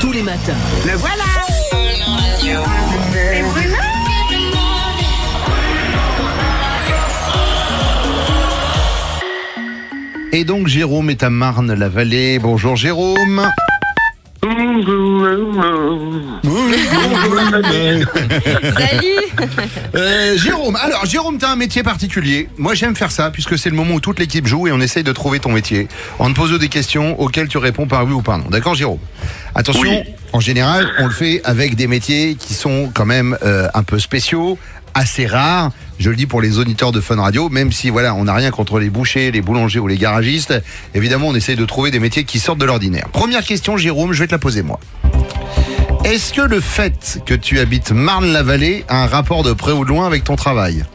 tous les matins. Le voilà. Et donc Jérôme est à Marne-la-Vallée. Bonjour Jérôme. Salut. Jérôme, t'as un métier particulier. Moi j'aime faire ça puisque c'est le moment où toute l'équipe joue et on essaye de trouver ton métier. On te pose des questions auxquelles tu réponds par oui ou par non. D'accord Jérôme? Attention, Oui. En général on le fait avec des métiers qui sont quand même un peu spéciaux, assez rares. Je le dis pour les auditeurs de Fun Radio, même si voilà, on n'a rien contre les bouchers, les boulangers ou les garagistes. Évidemment, on essaye de trouver des métiers qui sortent de l'ordinaire. Première question, Jérôme, je vais te la poser moi. Est-ce que le fait que tu habites Marne-la-Vallée a un rapport de près ou de loin avec ton travail?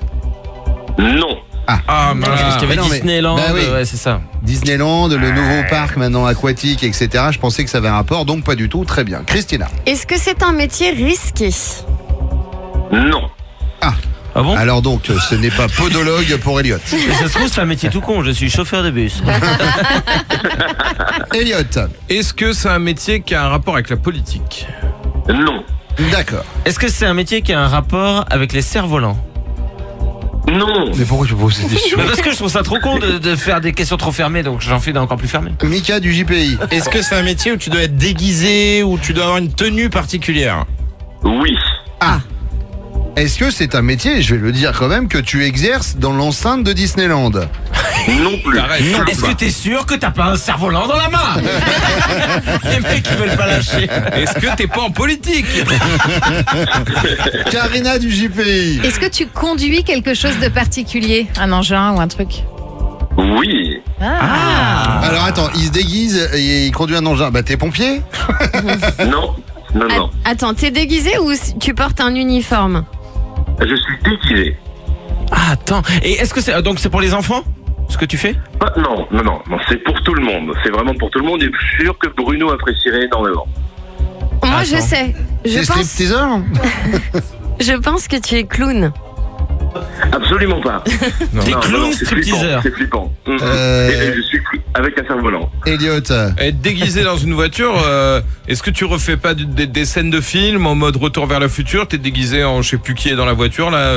Non. Ah, mince, parce qu'il y avait mais non, mais- Disneyland, bah oui. ouais, c'est ça. Disneyland, le nouveau parc maintenant aquatique, etc. Je pensais que ça avait un rapport, donc pas du tout. Très bien. Christina. Est-ce que c'est un métier risqué? Non. Ah bon? Alors donc, ce n'est pas podologue pour Elliot. Mais ça se trouve, c'est un métier tout con, je suis chauffeur de bus. Elliot. Est-ce que c'est un métier qui a un rapport avec la politique? Non. D'accord. Est-ce que c'est un métier qui a un rapport avec les cerfs-volants? Non. Mais pourquoi tu poses cette question? Mais parce que je trouve ça trop con de faire des questions trop fermées, donc j'en fais encore plus fermées. Mika du JPI. Est-ce que c'est un métier où tu dois être déguisé, où tu dois avoir une tenue particulière? Oui. Est-ce que c'est un métier, je vais le dire quand même, que tu exerces dans l'enceinte de Disneyland? Non plus. Arrête. Est-ce que t'es sûr que t'as pas un cerf-volant dans la main? Les mecs ils veulent pas lâcher. Est-ce que t'es pas en politique? Karina du JPI. Est-ce que tu conduis quelque chose de particulier? Un engin ou un truc? Oui. Alors attends, il se déguise et il conduit un engin. Bah t'es pompier? Non. Non, non. Attends, t'es déguisé ou tu portes un uniforme? Je suis déguisé. Ah attends, et est-ce que c'est donc c'est pour les enfants ce que tu fais? Non, c'est pour tout le monde. C'est vraiment pour tout le monde et je suis sûr que Bruno apprécierait énormément. Moi, je Attends. sais. C'est stripteaseur? Je pense que tu es clown. Absolument pas. T'es clown c'est stripteaseur. flippant. C'est flippant. Et je suis avec un cerf-volant. Elliot. Être déguisé dans une voiture, est-ce que tu refais pas des scènes de film en mode Retour vers le futur? T'es déguisé en je sais plus qui est dans la voiture là,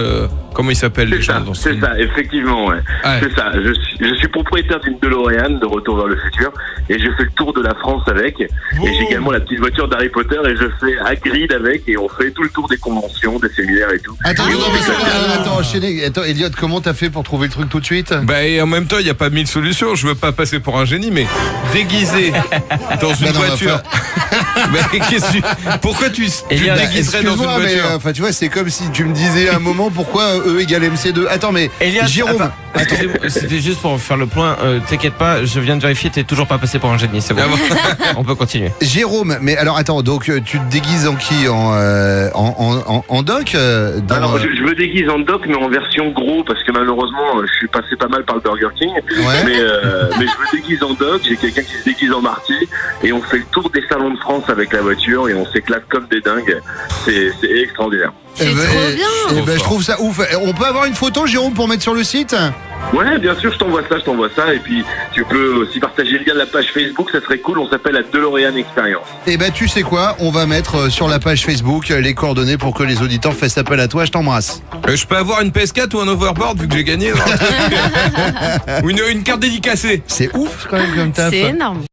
comment ils s'appellent les C'est gens ça, dans ce c'est film? ça, effectivement, ouais. Ouais. C'est ça. Je suis propriétaire d'une DeLorean de Retour vers le futur et je fais le tour de la France avec. Et j'ai également la petite voiture d'Harry Potter et je fais Hagrid avec et on fait tout le tour des conventions, des séminaires et tout. Attends, attends, Elliot, comment t'as fait pour trouver le truc tout de suite? Bah et en même temps, il n'y a pas mille solutions. Je veux pas passer pour un génie, mais déguisé dans une Bah non, voiture. Mais pourquoi tu Elliot, te déguiserais dans une Excuse-moi, mais voiture? enfin tu vois, c'est comme si tu me disais à un moment pourquoi E égale MC2. Attends, mais Elliot, Jérôme. attends, excusez-moi, c'était juste pour faire le point. T'inquiète pas, je viens de vérifier, t'es toujours pas passé pour un génie, c'est bon. Ah bon. On peut continuer. Jérôme, mais alors attends, donc tu te déguises en qui? En doc dans- Alors je me déguise en doc mais en version gros parce que malheureusement je suis passé pas mal par le Burger King. Ouais. Mais je me déguise en doc, j'ai quelqu'un qui se déguise en Marty et on fait le tour des salons de France avec la voiture et on s'éclate comme des dingues. C'est extraordinaire. C'est trop bien. Eh ben, je fort. trouve ça ouf. On peut avoir une photo, Jérôme, pour mettre sur le site? Ouais, bien sûr, je t'envoie ça et puis tu peux aussi partager le lien de la page Facebook, ça serait cool, on s'appelle la DeLorean Experience. Eh ben, tu sais quoi? On va mettre sur la page Facebook les coordonnées pour que les auditeurs fassent appel à toi. Je t'embrasse. Je peux avoir une PS4 ou un overboard vu que j'ai gagné? Ou une carte dédicacée? C'est ouf quand même comme taf. C'est énorme.